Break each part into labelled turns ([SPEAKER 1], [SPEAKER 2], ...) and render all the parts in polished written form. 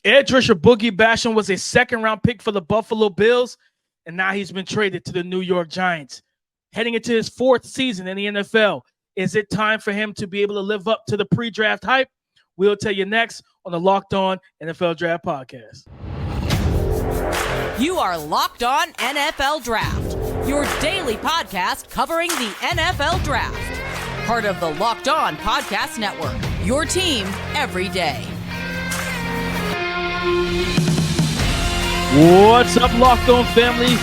[SPEAKER 1] Edge rusher Boogie Basham was a second-round pick for the Buffalo Bills, and now he's been traded to the New York Giants. Heading into his fourth season in the NFL, is it time for him to be able to live up to the pre-draft hype? We'll tell you next on the Locked On NFL Draft Podcast.
[SPEAKER 2] You are Locked On NFL Draft, your daily podcast covering the NFL Draft. Part of the Locked On Podcast Network, your team every day.
[SPEAKER 1] What's up, Locked On family?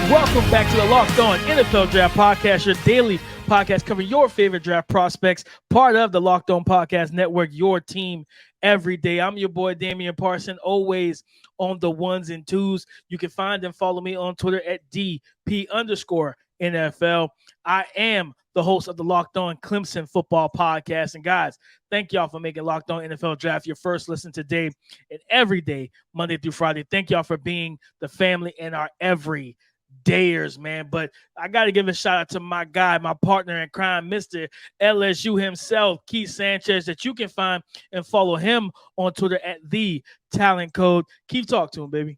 [SPEAKER 1] Welcome back to the Locked On NFL Draft Podcast, your daily podcast covering your favorite draft prospects, part of the Locked On Podcast Network, your team every day. I'm your boy, Damian Parson, always on the ones and twos. You can find and follow me on Twitter at DP_NFL. I am the host of the Locked On Clemson Football Podcast. And guys, thank y'all for making Locked On NFL Draft your first listen today and every day, Monday through Friday. Thank y'all for being the family and our every dayers, man. But I got to give a shout out to my guy, my partner in crime, Mr. LSU himself, Keith Sanchez, that you can find and follow him on Twitter at The Talent Code. Keith, talk to him, baby.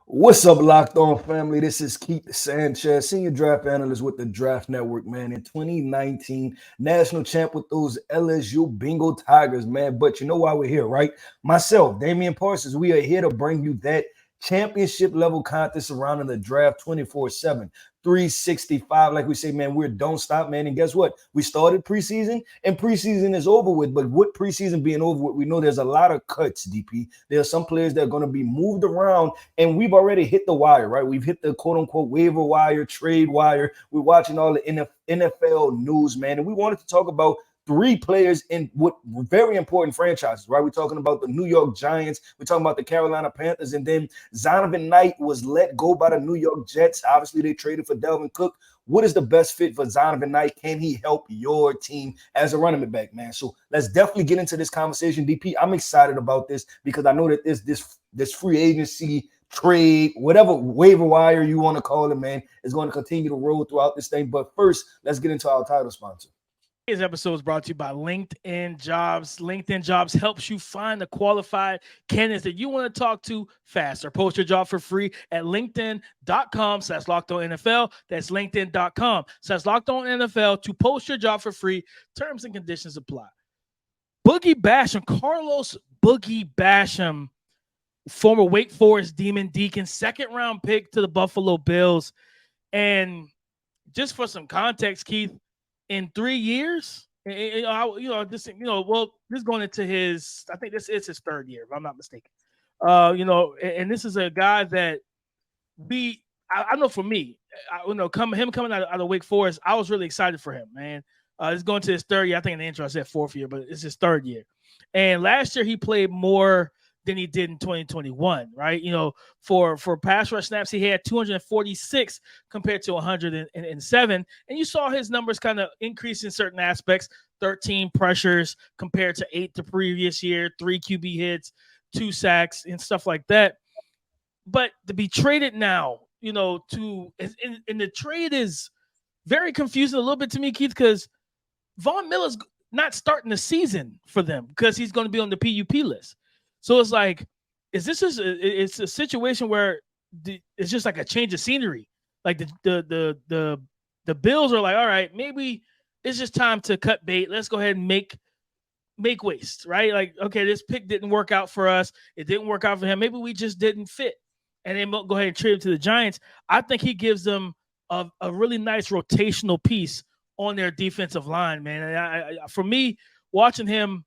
[SPEAKER 3] What's up, Locked On family? This is Keith Sanchez, senior draft analyst with the Draft Network, man. In 2019, national champ with those LSU Bengal Tigers, man. But you know why we're here, right? Myself, Damian Parsons, we are here to bring you that championship level content surrounding the draft 24/7, 365. Like we say, man, we don't stop, man. And guess what? We started preseason and preseason is over with. But with preseason being over with, we know there's a lot of cuts, DP. There are some players that are going to be moved around, and we've already hit the wire, right? We've hit the quote unquote waiver wire, trade wire. We're watching all the NFL news, man. And we wanted to talk about three players in what very important franchises, right? We're talking about the New York Giants. We're talking about the Carolina Panthers. And then Zonovan Knight was let go by the New York Jets. Obviously, they traded for Dalvin Cook. What is the best fit for Zonovan Knight? Can he help your team as a running back, man? So let's definitely get into this conversation, DP. I'm excited about this because I know that this free agency trade, whatever waiver wire you want to call it, man, is going to continue to roll throughout this thing. But first, let's get into our title sponsor.
[SPEAKER 1] Today's episode is brought to you by LinkedIn Jobs. LinkedIn Jobs helps you find the qualified candidates that you want to talk to faster. Post your job for free at linkedin.com/LockedOnNFL. That's linkedin.com/LockedOnNFL to post your job for free. Terms and conditions apply. Boogie Basham, Carlos Boogie Basham, former Wake Forest Demon Deacon, second-round pick to the Buffalo Bills. And just for some context, Keith, in 3 years, this is going into his, I think this is his third year, if I'm not mistaken. And this is a guy that I know for me, coming out of Wake Forest, I was really excited for him, man. It's going to his third year. I think in the intro I said fourth year, but it's his third year. And last year he played more than he did in 2021, right? For pass rush snaps, he had 246 compared to 107. And you saw his numbers kind of increase in certain aspects, 13 pressures compared to 8 the previous year, 3 QB hits, 2 sacks, and stuff like that. But to be traded now, and the trade is very confusing a little bit to me, Keith, because Von Miller's not starting the season for them because he's going to be on the PUP list. So it's like, it's a situation where it's just like a change of scenery. Like the Bills are like, all right, maybe it's just time to cut bait. Let's go ahead and make waste, right? Like, okay, this pick didn't work out for us. It didn't work out for him. Maybe we just didn't fit. And then go ahead and trade him to the Giants. I think he gives them a really nice rotational piece on their defensive line, man. And for me, watching him,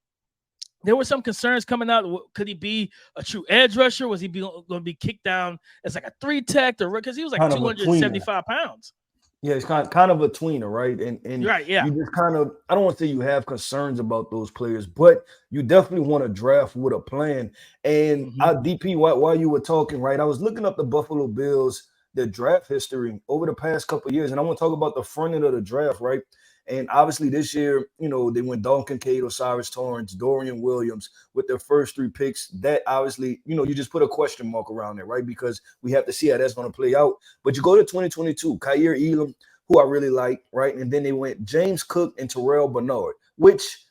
[SPEAKER 1] there were some concerns coming out. Could he be a true edge rusher? Was he going to be kicked down as like a 3-tech? Because he was like 275 pounds.
[SPEAKER 3] Yeah, it's kind of a tweener, right? And
[SPEAKER 1] right, yeah.
[SPEAKER 3] You just kind of, I don't want to say you have concerns about those players, but you definitely want to draft with a plan. And DP, while you were talking, right, I was looking up the Buffalo Bills, their draft history over the past couple of years, and I want to talk about the front end of the draft, right? And obviously this year, they went Dalton Kincaid, Osiris Torrance, Dorian Williams with their first 3 picks. That obviously, you just put a question mark around it, right? Because we have to see how that's going to play out. But you go to 2022, Kaiir Elam, who I really like, right? And then they went James Cook and Terrell Bernard, which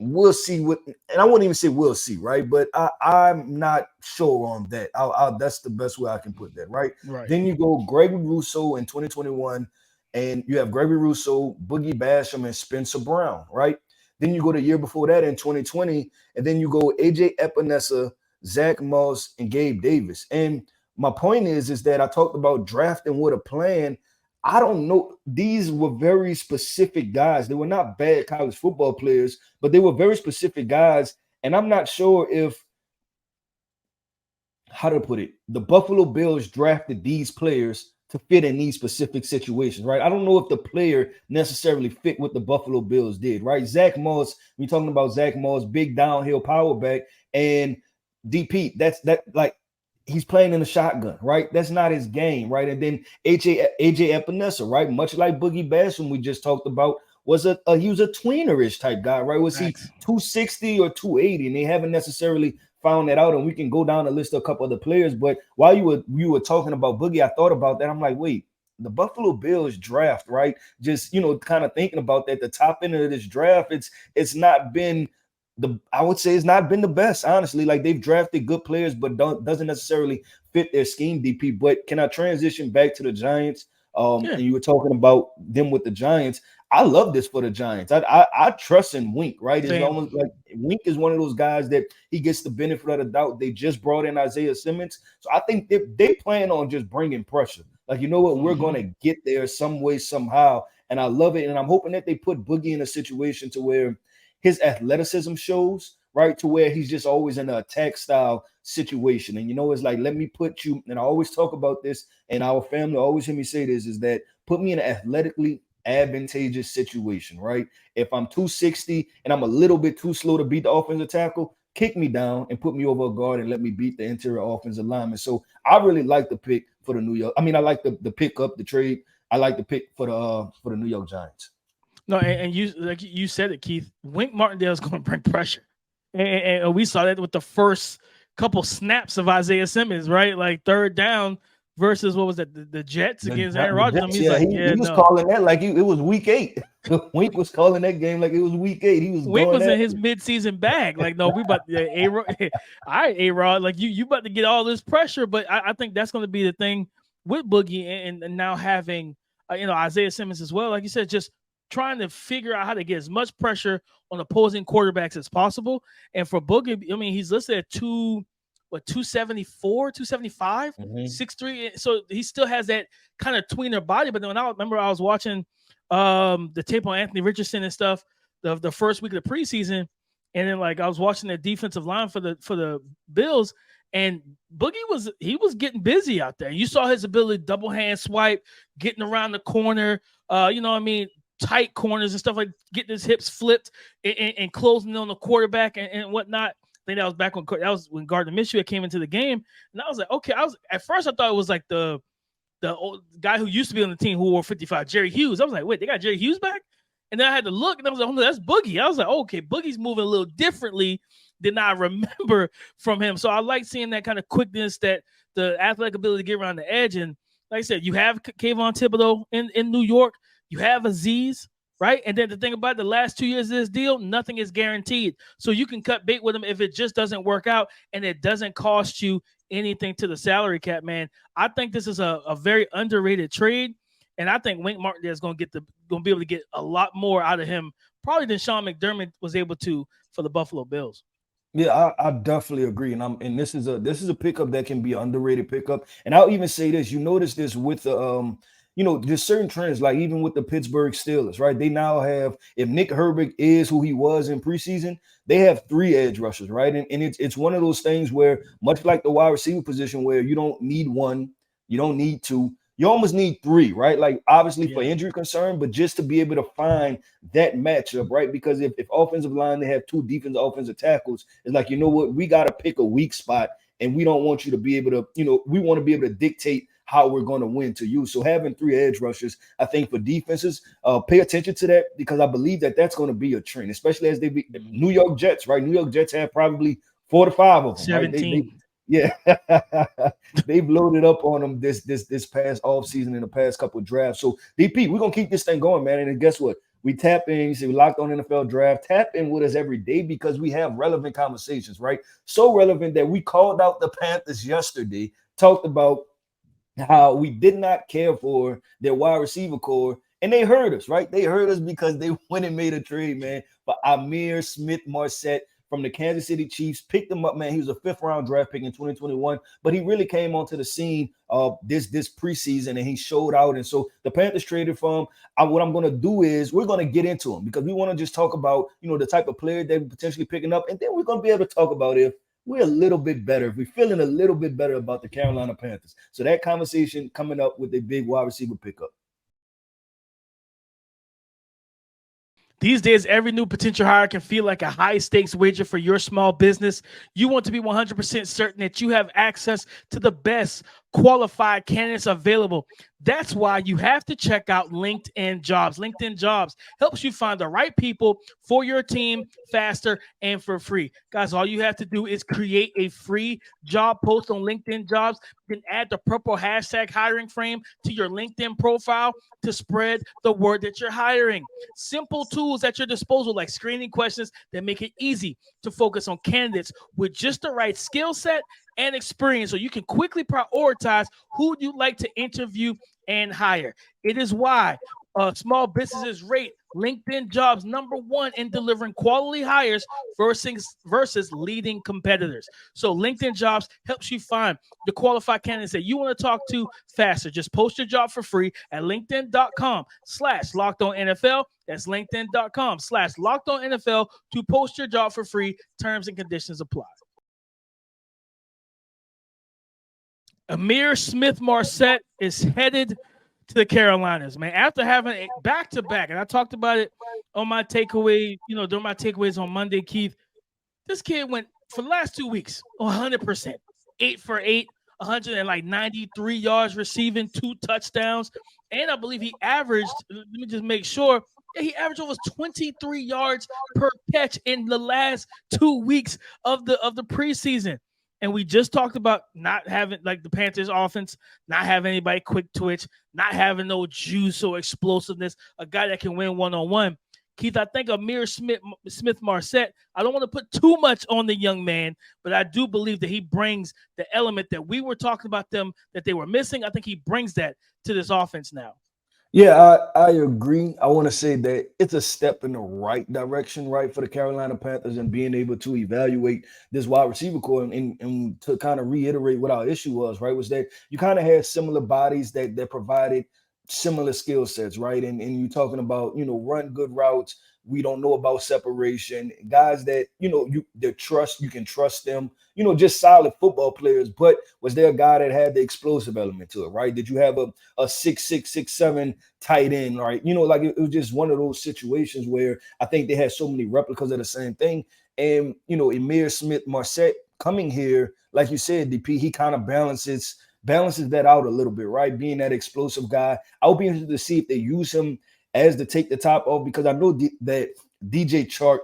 [SPEAKER 3] we'll see what, and I wouldn't even say we'll see, right? But I'm not sure on that. That's the best way I can put that, right?
[SPEAKER 1] Right.
[SPEAKER 3] Then you go Gregory Rousseau in 2021, and you have Gregory Rousseau, Boogie Basham, and Spencer Brown, right? Then you go the year before that in 2020, and then you go AJ Epinesa, Zach Moss, and Gabe Davis. And my point is that I talked about drafting with a plan. I don't know. These were very specific guys. They were not bad college football players, but they were very specific guys. And I'm not sure if, how to put it, the Buffalo Bills drafted these players to fit in these specific situations, right? I don't know if the player necessarily fit what the Buffalo Bills did, right? Zach Moss, we're talking about Zach Moss, big downhill power back, and DP, that's like, he's playing in the shotgun, right? That's not his game, right? And then AJ Epinesa, right? Much like Boogie Basham we just talked about, he was a tweenerish type guy, right? Was he 260 or 280? And they haven't necessarily found that out. And we can go down the list of a couple of the players. But while you were talking about Boogie, I thought about that. I'm like, wait, the Buffalo Bills draft, right? Just, kind of thinking about that, the top end of this draft, it's not been I would say it's not been the best, honestly. Like, they've drafted good players, but doesn't necessarily fit their scheme, DP. But can I transition back to the Giants? And you were talking about them with the Giants. I love this for the Giants. I trust in Wink, right? It's almost like Wink is one of those guys that he gets the benefit of the doubt. They just brought in Isaiah Simmons. So I think they plan on just bringing pressure. Like, you know what? We're going to get there some way, somehow. And I love it. And I'm hoping that they put Boogie in a situation to where his athleticism shows, right, to where he's just always in an attack style situation. And, it's like, let me put you, and I always talk about this, and our family always hear me say this, is that put me in an athletically advantageous situation, right? If I'm 260 and I'm a little bit too slow to beat the offensive tackle, kick me down and put me over a guard and let me beat the interior offensive lineman. So I really like the pick for the New York. I mean, I like the pick up, the trade. I like the pick for the New York Giants.
[SPEAKER 1] No, and you said it, Keith. Wink Martindale is going to bring pressure, and we saw that with the first couple snaps of Isaiah Simmons, right? Like third down versus what was that? The Jets against Aaron Rodgers.
[SPEAKER 3] He was calling that like it was week 8. Wink was calling that game like it was week 8.
[SPEAKER 1] Wink was in his midseason bag. Like, no, we about all right, A-Rod, like you about to get all this pressure, but I think that's going to be the thing with Boogie and now having Isaiah Simmons as well. Like you said, just trying to figure out how to get as much pressure on opposing quarterbacks as possible. And for Boogie, I mean, he's listed at 274, 275, 6'3". So he still has that kind of tweener body. But then I was watching the tape on Anthony Richardson and stuff the first week of the preseason. And then I was watching the defensive line for the Bills, and Boogie was getting busy out there. You saw his ability to double hand swipe, getting around the corner, tight corners and stuff, like getting his hips flipped and closing on the quarterback and whatnot. I think that was when Gardner Minshew came into the game, and I was like, okay. At first I thought it was like the old guy who used to be on the team who wore 55, Jerry Hughes. I was like, wait, they got Jerry Hughes back? And then I had to look, and I was like, oh no, that's Boogie. I was like, okay, Boogie's moving a little differently than I remember from him. So I like seeing that kind of quickness, that the athletic ability to get around the edge. And like I said, you have Kayvon Thibodeau in New York. You have Aziz, right? And then the thing about the last 2 years of this deal, nothing is guaranteed. So you can cut bait with him if it just doesn't work out and it doesn't cost you anything to the salary cap, man. I think this is a very underrated trade. And I think Wink Martindale is going to be able to get a lot more out of him, probably than Sean McDermott was able to for the Buffalo Bills.
[SPEAKER 3] Yeah, I definitely agree. And this is a pickup that can be an underrated pickup. And I'll even say this, you notice this with the there's certain trends, like even with the Pittsburgh Steelers, right? They now have, if Nick Herbig is who he was in preseason, they have 3 edge rushers, right? And it's one of those things where, much like the wide receiver position, where you don't need 1, you don't need 2, you almost need 3, right? Like, obviously for injury concern, but just to be able to find that matchup, right? Because if offensive line, they have 2 defensive offensive tackles, it's like, you know what, we got to pick a weak spot, and we don't want you to be able to, we want to be able to dictate how we're going to win to you. So having 3 edge rushers, I think for defenses, pay attention to that, because I believe that that's going to be a trend, especially as they be New York Jets, right? New York Jets have probably 4 to 5 of them.
[SPEAKER 1] 17.
[SPEAKER 3] Right? They've loaded up on them this past offseason and the past couple of drafts. So DP, we're gonna keep this thing going, man. And guess what? We tap in. You say we locked on NFL draft. Tap in with us every day because we have relevant conversations, right? So relevant that we called out the Panthers yesterday, talked about how we did not care for their wide receiver core, and they heard us, right? They heard us because they went and made a trade, man, for Ihmir Smith-Marsette from the Kansas City Chiefs. Picked him up, man. He was a 5th-round draft pick in 2021, but he really came onto the scene this preseason, and he showed out. And so the Panthers traded for him. What I'm going to do is we're going to get into him because we want to just talk about, the type of player they're potentially picking up, and then we're going to be able to talk about if we're a little bit better, if we're feeling a little bit better about the Carolina Panthers. So that conversation coming up with a big wide receiver pickup.
[SPEAKER 1] These days, every new potential hire can feel like a high-stakes wager for your small business. You want to be 100% certain that you have access to the best qualified candidates available. That's why you have to check out LinkedIn Jobs. LinkedIn Jobs helps you find the right people for your team faster and for free. Guys, all you have to do is create a free job post on LinkedIn Jobs, then add the purple hashtag hiring frame to your LinkedIn profile to spread the word that you're hiring. Simple tools at your disposal like screening questions that make it easy to focus on candidates with just the right skill set and experience so you can quickly prioritize who you'd like to interview and hire. It is why small businesses rate LinkedIn Jobs #1 in delivering quality hires versus leading competitors. So LinkedIn Jobs helps you find the qualified candidates that you want to talk to faster. Just post your job for free at linkedin.com/LockedOnNFL. That's linkedin.com/LockedOnNFL to post your job for free. Terms and conditions apply. Ihmir Smith-Marsette is headed to the Carolinas, man. After having a back-to-back, and I talked about it on my takeaway, during my takeaways on Monday, Keith. This kid went for the last 2 weeks 100%, 8 for 8, 193 yards receiving, 2 touchdowns, and I believe he averaged. Let me just make sure. Yeah, he averaged almost 23 yards per catch in the last 2 weeks of the preseason. And we just talked about not having, like, the Panthers offense, not having anybody quick twitch, not having no juice or explosiveness, a guy that can win one-on-one. Keith, I think Ihmir Smith-Marsette, I don't want to put too much on the young man, but I do believe that he brings the element that we were talking about them that they were missing. I think he brings that to this offense now.
[SPEAKER 3] Yeah, I agree. I want to say that it's a step in the right direction, right, for the Carolina Panthers and being able to evaluate this wide receiver core and to kind of reiterate what our issue was, right, was that you kind of had similar bodies that provided similar skill sets, right? And you're talking about, run good routes. We don't know about separation. Guys that, you can trust them, just solid football players. But was there a guy that had the explosive element to it, right? Did you have a 6'6", 6'7" tight end, right? It was just one of those situations where I think they had so many replicas of the same thing. And, Ihmir Smith-Marsette coming here, like you said, DP, he kind of balances that out a little bit, right? Being that explosive guy. I'll be interested to see if they use him as to take the top off, because I know that DJ Chark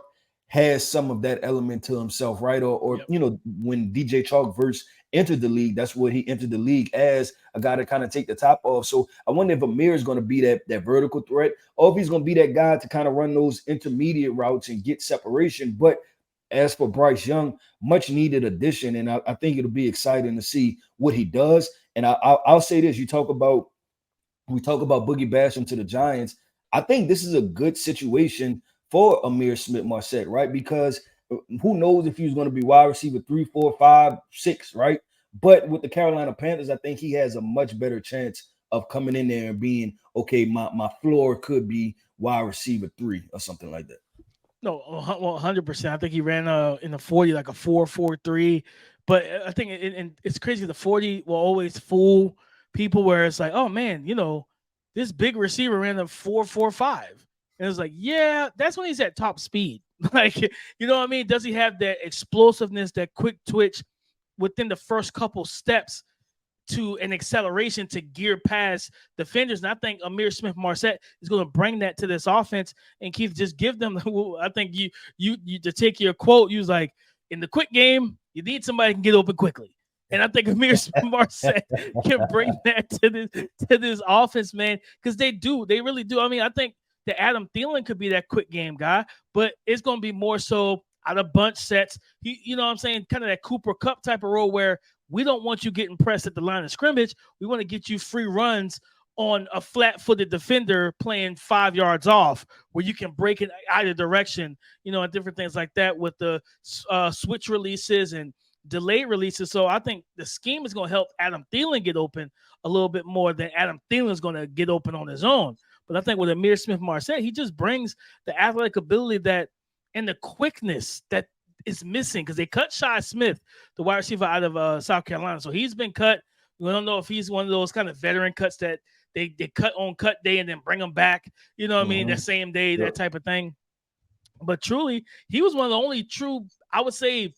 [SPEAKER 3] has some of that element to himself, right? Or yep. When DJ Chark first entered the league, that's what he entered the league as, a guy to kind of take the top off. So I wonder if Ihmir is going to be that vertical threat, or if he's going to be that guy to kind of run those intermediate routes and get separation. But as for Bryce Young, much needed addition, and I think it'll be exciting to see what he does. And I'll say this: we talk about Boogie Basham to the Giants. I think this is a good situation for Ihmir Smith-Marsette, right? Because who knows if he's going to be wide receiver 3, 4, 5, 6, right? But with the Carolina Panthers, I think he has a much better chance of coming in there and being, okay, my floor could be wide receiver 3 or something like that.
[SPEAKER 1] No, 100%. I think he ran in the 40 like a 4.43. But I think it's crazy. The 40 will always fool people where it's like, oh man, this big receiver ran a 4.45. And it's like, yeah, that's when he's at top speed. Like, you know what I mean? Does he have that explosiveness, that quick twitch within the first couple steps to an acceleration to gear past defenders? And I think Ihmir Smith-Marsette is going to bring that to this offense. And Keith, just give them, I think you to take your quote, you was like, in the quick game, you need somebody who can get open quickly. And I think Ihmir Smith-Marsette can bring that to this offense, man, because they really do. I mean, I think that Adam Thielen could be that quick game guy, but it's going to be more so out of bunch sets. You know what I'm saying? Kind of that Cooper Kupp type of role where we don't want you getting pressed at the line of scrimmage. We want to get you free runs on a flat-footed defender playing 5 yards off where you can break it either direction, and different things like that with the switch releases and delayed releases. So I think the scheme is going to help Adam Thielen get open a little bit more than Adam Thielen is going to get open on his own. But I think with Ihmir Smith-Marsette, he just brings the athletic ability that and the quickness that is missing because they cut Shi Smith, the wide receiver out of South Carolina. So he's been cut. We don't know if he's one of those kind of veteran cuts that they cut on cut day and then bring him back, you know what I mean, that same day, that type of thing. But truly, he was one of the only true, I would say,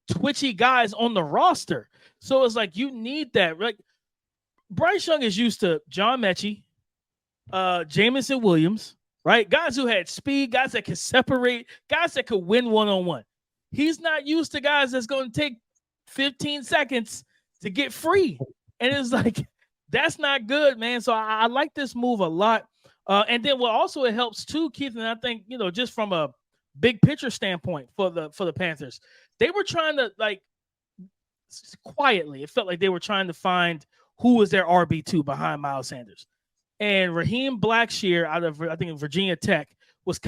[SPEAKER 1] twitchy guys on the roster. So it's like you need that. Like Bryce Young is used to John Mechie, Jamison Williams, right? Guys who had speed, guys that could separate, guys that could win one-on-one. He's not used to guys that's going to take 15 seconds to get free. And it's like, that's not good, man. So I like this move a lot. And then what also it helps too, Keith, and I think, just from a big picture standpoint for the Panthers, they were trying to, like, quietly, it felt like they were trying to find who was their RB2 behind Miles Sanders. And Raheem Blackshear out of, I think, Virginia Tech was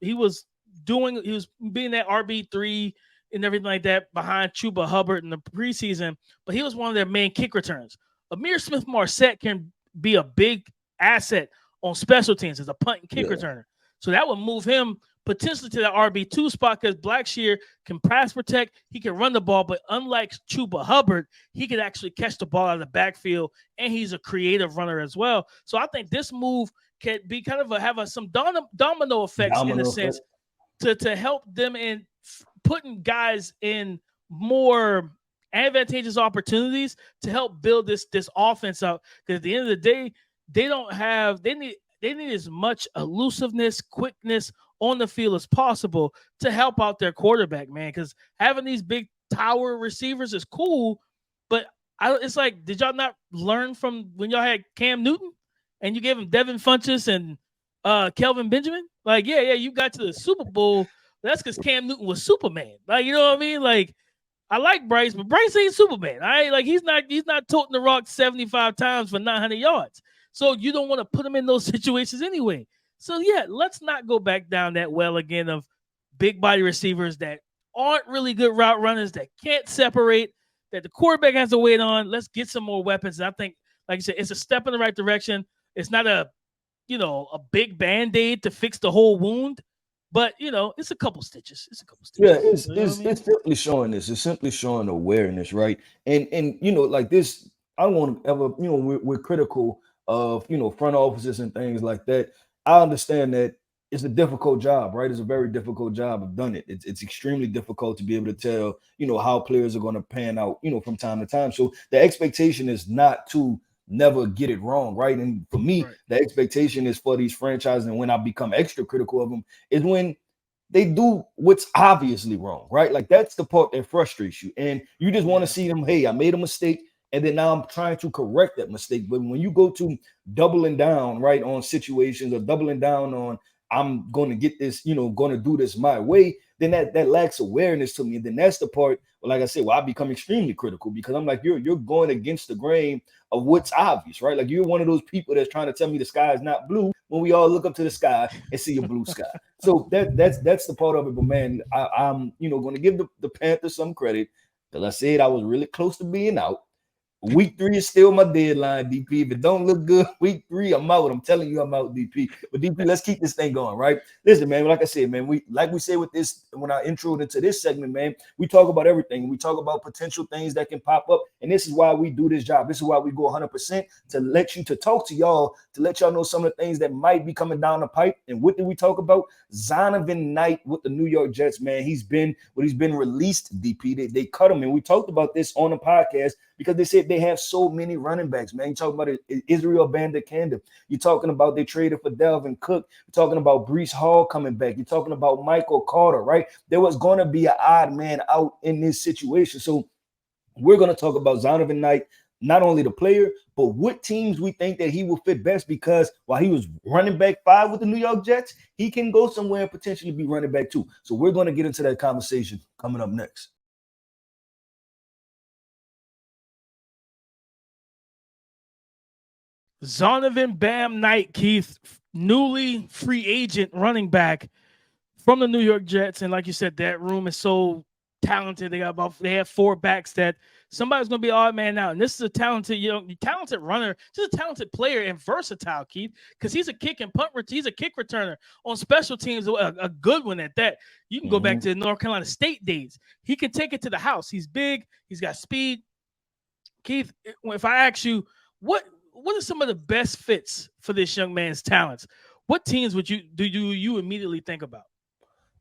[SPEAKER 1] he was being that RB3 and everything like that behind Chuba Hubbard in the preseason, but he was one of their main kick returns. Ihmir Smith-Marsette can be a big asset on special teams as a punt and kick returner. So that would move him potentially to the RB2 spot because Blackshear can pass protect, he can run the ball, but unlike Chuba Hubbard, he can actually catch the ball out of the backfield, and he's a creative runner as well. So I think this move can be kind of have some domino effects in a sense to help them in putting guys in more advantageous opportunities to help build this offense up. Because at the end of the day, they need as much elusiveness, quickness on the field as possible to help out their quarterback, man. Because having these big tower receivers is cool, but it's like, did y'all not learn from when y'all had Cam Newton and you gave him Devin Funchess and Kelvin Benjamin? Like, yeah, you got to the Super Bowl. That's because Cam Newton was Superman. Like, you know what I mean? Like, I like Bryce, but Bryce ain't Superman. All right, like he's not toting the rock 75 times for 900 yards. So you don't want to put him in those situations anyway. So yeah, let's not go back down that well again of big body receivers that aren't really good route runners, that can't separate, that the quarterback has to wait on. Let's get some more weapons. And I think, like I said, it's a step in the right direction. It's not a big Band-Aid to fix the whole wound. But, it's a couple stitches.
[SPEAKER 3] Yeah, it's simply showing this. It's simply showing awareness, right? And like this, I don't want to ever, we're critical of, front offices and things like that. I understand that it's a difficult job, right? It's a very difficult job. I've done it. It's extremely difficult to be able to tell, how players are going to pan out, from time to time. So the expectation is not to never get it wrong, right? And for me, the expectation is for these franchises, and when I become extra critical of them, is when they do what's obviously wrong, right? Like that's the part that frustrates you, and you just want to see them. Hey, I made a mistake, and then now I'm trying to correct that mistake. But when you go to doubling down, right, on situations or doubling down on I'm going to get this, going to do this my way, then that lacks awareness to me. And then that's the part, like I said, I become extremely critical because I'm like, you're going against the grain of what's obvious, right? Like you're one of those people that's trying to tell me the sky is not blue when we all look up to the sky and see a blue sky. So that's the part of it. But man, I'm going to give the Panthers some credit because I said I was really close to being out. Week 3 is still my deadline, DP. If it don't look good, week 3, I'm out. I'm telling you, I'm out, DP. But DP, let's keep this thing going, right? Listen, man, like I said, man, we say with this, when I introed into this segment, man, we talk about everything. We talk about potential things that can pop up. And this is why we do this job. This is why we go 100% to talk to y'all, to let y'all know some of the things that might be coming down the pipe. And what did we talk about? Zonovan Knight with the New York Jets, man. He's been released, DP. They cut him. And we talked about this on the podcast because they said they have so many running backs, man. You're talking about Israel Bandakanda. You're talking about they traded for Dalvin Cook. You're talking about Breece Hall coming back. You're talking about Michael Carter, right? There was going to be an odd man out in this situation. So we're going to talk about Zonovan Knight, not only the player, but what teams we think that he will fit best, because while he was running back 5 with the New York Jets, he can go somewhere and potentially be running back 2. So we're going to get into that conversation coming up next.
[SPEAKER 1] Zonovan Bam Knight, Keith, newly free agent running back from the New York Jets. And like you said, that room is so talented. They have 4 backs that somebody's going to be odd man out. And this is a talented, talented runner, just a talented player and versatile, Keith, because he's a kick and punt. He's a kick returner on special teams, a good one at that. You can go back to the North Carolina State days. He can take it to the house. He's big. He's got speed. Keith, if I ask you, what are some of the best fits for this young man's talents? What teams do you immediately think about?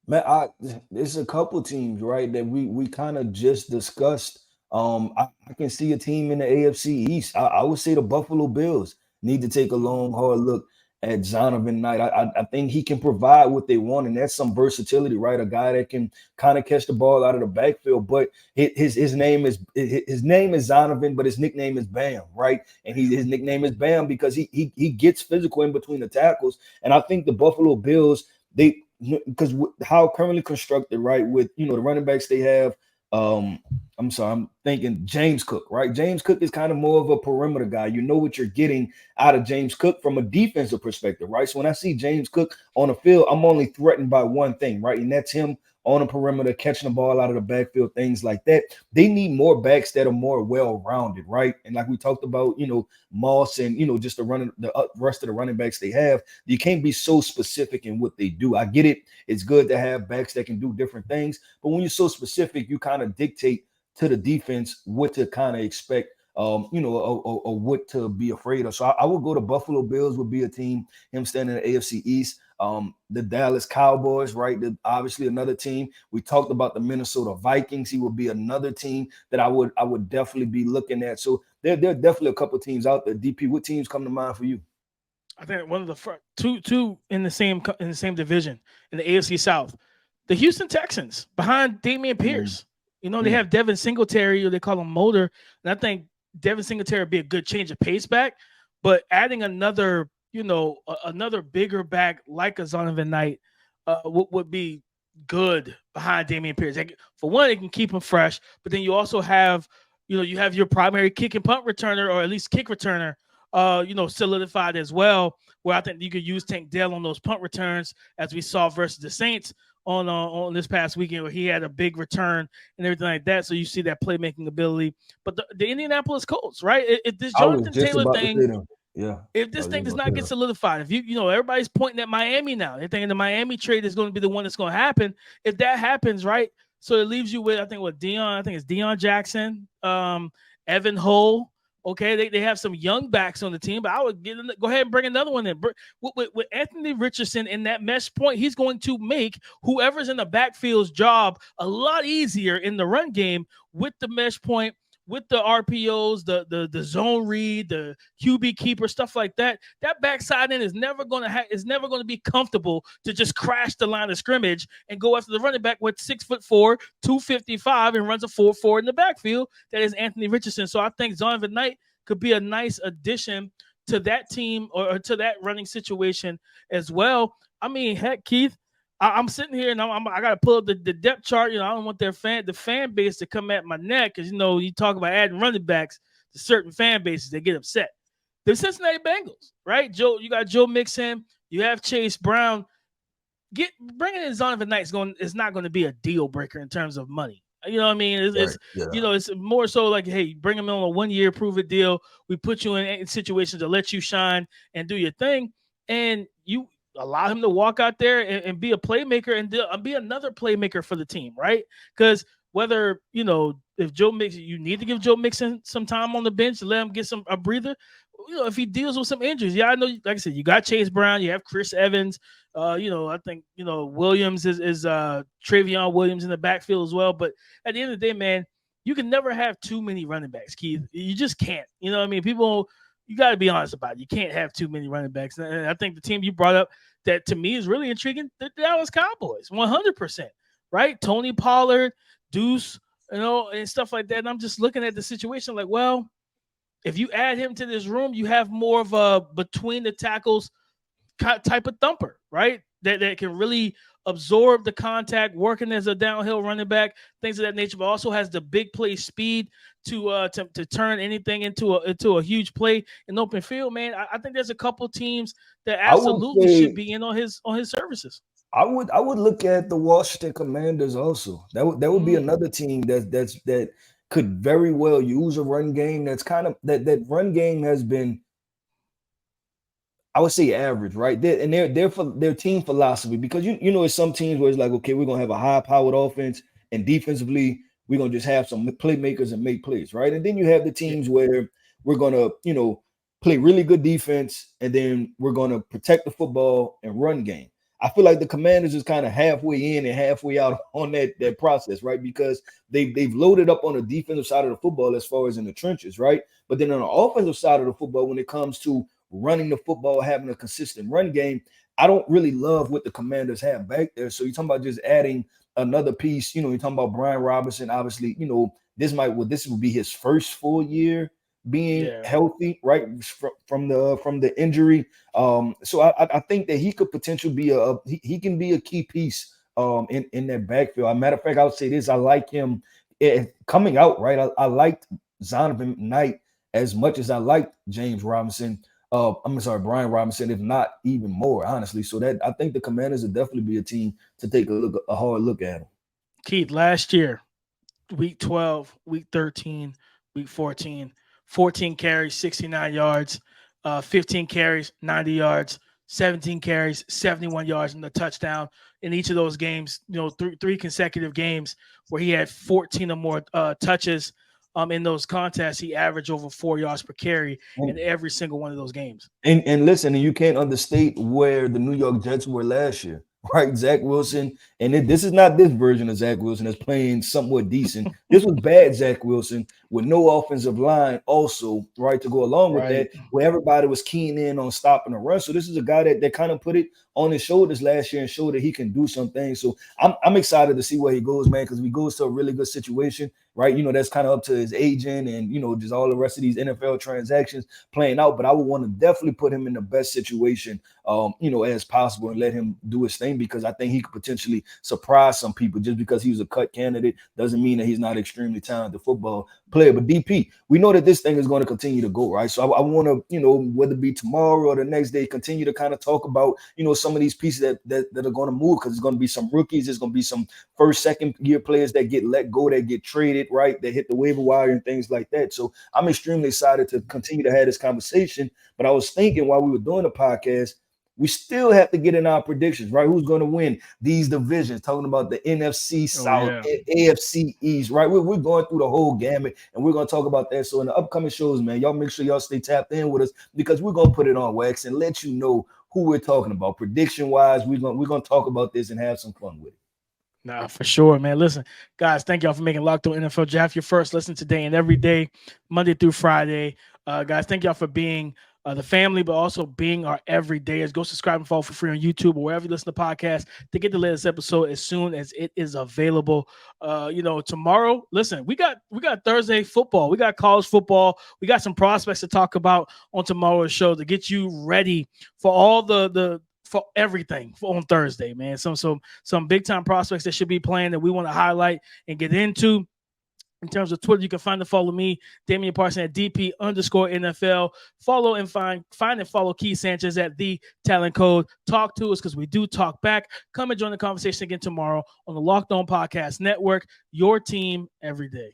[SPEAKER 3] Man, there's a couple teams, right, that we kind of just discussed. I can see a team in the AFC East. I would say the Buffalo Bills need to take a long, hard look at Zonovan Knight. I think he can provide what they want, and that's some versatility, right? A guy that can kind of catch the ball out of the backfield. But his name is Zonovan, but his nickname is Bam, right? And his nickname is Bam because he gets physical in between the tackles. And I think the Buffalo Bills, because how currently constructed, right, with the running backs they have. I'm thinking James Cook, right? James Cook is kind of more of a perimeter guy. You know what you're getting out of James Cook from a defensive perspective, right? So when I see James Cook on the field, I'm only threatened by one thing, right? And that's him on the perimeter, catching the ball out of the backfield, things like that. They need more backs that are more well-rounded, right? And like we talked about, Moss and, just the rest of the running backs they have, you can't be so specific in what they do. I get it. It's good to have backs that can do different things. But when you're so specific, you kind of dictate to the defense what to kind of expect, or what to be afraid of. So I would go to Buffalo Bills would be a team, him standing in the AFC East. The Dallas Cowboys, right? Obviously another team. We talked about the Minnesota Vikings. He would be another team that I would definitely be looking at. So there are definitely a couple of teams out there. DP, what teams come to mind for you?
[SPEAKER 1] I think one of the first two in the same division in the AFC South, the Houston Texans behind Dameon Pierce. They have Devin Singletary, or they call him Motor, and I think Devin Singletary would be a good change of pace back. But adding another bigger back like a Zonovan Knight would be good behind Dameon Pierce. For one, it can keep him fresh, but then you also have, you have your primary kick and punt returner, or at least kick returner, solidified as well, where I think you could use Tank Dell on those punt returns, as we saw versus the Saints on this past weekend, where he had a big return and everything like that. So you see that playmaking ability. But the Indianapolis Colts, right? If this Jonathan Taylor thing, if this thing does not get solidified, if everybody's pointing at Miami now, they're thinking the Miami trade is going to be the one that's going to happen. If that happens, right? So it leaves you with, I think it's Deion Jackson, Evan Hull. Okay, they have some young backs on the team, but I would go ahead and bring another one in. With Anthony Richardson in that mesh point, he's going to make whoever's in the backfield's job a lot easier in the run game with the mesh point, with the RPOs, the zone read, the QB keeper, stuff like that. That backside end is never going to be comfortable to just crash the line of scrimmage and go after the running back with 6'4", 255, and runs a 4.4 in the backfield. That is Anthony Richardson. So I think Zonovan Knight could be a nice addition to that team or to that running situation as well. I mean, heck, Keith, I'm sitting here and I got to pull up the depth chart. I don't want the fan base to come at my neck because, you talk about adding running backs to certain fan bases, they get upset. The Cincinnati Bengals, right? You got Joe Mixon. You have Chase Brown. Bringing in Zonovan Knight is not going to be a deal breaker in terms of money. You know what I mean? It's more so like, hey, bring him on a 1-year prove-it deal. We put you in situations to let you shine and do your thing, and you allow him to walk out there and be a playmaker and be another playmaker for the team, right? Because whether, if Joe Mixon, you need to give Joe Mixon some time on the bench to let him get a breather. If he deals with some injuries, I know, like I said, you got Chase Brown, you have Chris Evans. I think, Williams is Travion Williams in the backfield as well. But at the end of the day, man, you can never have too many running backs, Keith. You just can't. You know what I mean? People, you got to be honest about it. You can't have too many running backs. And I think the team you brought up that to me is really intriguing, the Dallas Cowboys, 100%, right? Tony Pollard, Deuce, and stuff like that. And I'm just looking at the situation like, well, If you add him to this room, you have more of a between the tackles type of thumper, right? That can really absorb the contact, working as a downhill running back, things of that nature, but also has the big play speed to turn anything into a huge play in open field. Man, I think there's a couple teams that absolutely should be in on his services.
[SPEAKER 3] I would look at the Washington Commanders also. That would be another team that could very well use a run game. That's kind of that run game has been, I would say, average, right? Their team philosophy, because you know it's some teams where it's like, okay, we're gonna have a high-powered offense, and defensively we're gonna just have some playmakers and make plays, right? And then you have the teams where we're gonna, play really good defense, and then we're gonna protect the football and run game. I feel like the Commanders is kind of halfway in and halfway out on that process, right? Because they've loaded up on the defensive side of the football as far as in the trenches, right? But then on the offensive side of the football, when it comes to running the football, having a consistent run game, I don't really love what the Commanders have back there. So you're talking about just adding another piece. You're talking about Brian Robinson. Obviously, this would be his first full year being healthy, right, from the injury. So I think that he could potentially be he can be a key piece in that backfield. As a matter of fact, I would say this: I like him coming out, right. I liked Zonovan Knight as much as I liked James Robinson. Brian Robinson, if not even more, honestly. So that I think the Commanders would definitely be a team to take a hard look at him.
[SPEAKER 1] Keith, last year, week 12, week 13, week 14. 14 carries, 69 yards, 15 carries, 90 yards, 17 carries, 71 yards, and the touchdown in each of those games. Three consecutive games where he had 14 or more touches. In those contests, he averaged over 4 yards per carry in every single one of those games.
[SPEAKER 3] And listen, you can't understate where the New York Jets were last year, right? Zach Wilson, and this is not this version of Zach Wilson that's playing somewhat decent. This was bad Zach Wilson with no offensive line also, right, to go along with that, where everybody was keying in on stopping the run. So this is a guy that kind of put it on his shoulders last year and showed that he can do some things. So I'm excited to see where he goes, man, because he goes to a really good situation, right? That's kind of up to his agent and, just all the rest of these NFL transactions playing out. But I would want to definitely put him in the best situation, as possible and let him do his thing, because I think he could potentially surprise some people. Just because he was a cut candidate doesn't mean that he's not extremely talented football player. But DP, we know that this thing is going to continue to go, right? So I want to, whether it be tomorrow or the next day, continue to kind of talk about, some of these pieces that are going to move, because there's going to be some rookies, there's going to be some first, second year players that get let go, that get traded, right? That hit the waiver wire and things like that. So I'm extremely excited to continue to have this conversation. But I was thinking while we were doing the podcast, we still have to get in our predictions, right? Who's going to win these divisions? Talking about the NFC South, AFC East, right? We're going through the whole gamut, and we're going to talk about that. So in the upcoming shows, man, y'all make sure y'all stay tapped in with us, because we're going to put it on wax and let you know who we're talking about. Prediction-wise, we're going to talk about this and have some fun with it.
[SPEAKER 1] Nah, for sure, man. Listen, guys, thank y'all for making Locked On NFL Draft your first listen today and every day, Monday through Friday. Guys, thank y'all for being the family, but also being our everydayers. Go subscribe and follow for free on YouTube or wherever you listen to podcasts to get the latest episode as soon as it is available. Tomorrow, listen, we got Thursday football. We got college football. We got some prospects to talk about on tomorrow's show to get you ready for all for everything on Thursday, man. Some big time prospects that should be playing that we want to highlight and get into. In terms of Twitter, you can find and follow me, Damian Parson, at DP_NFL. Follow and find and follow Keith Sanchez at The Talent Code. Talk to us, because we do talk back. Come and join the conversation again tomorrow on the Locked On Podcast Network. Your team every day.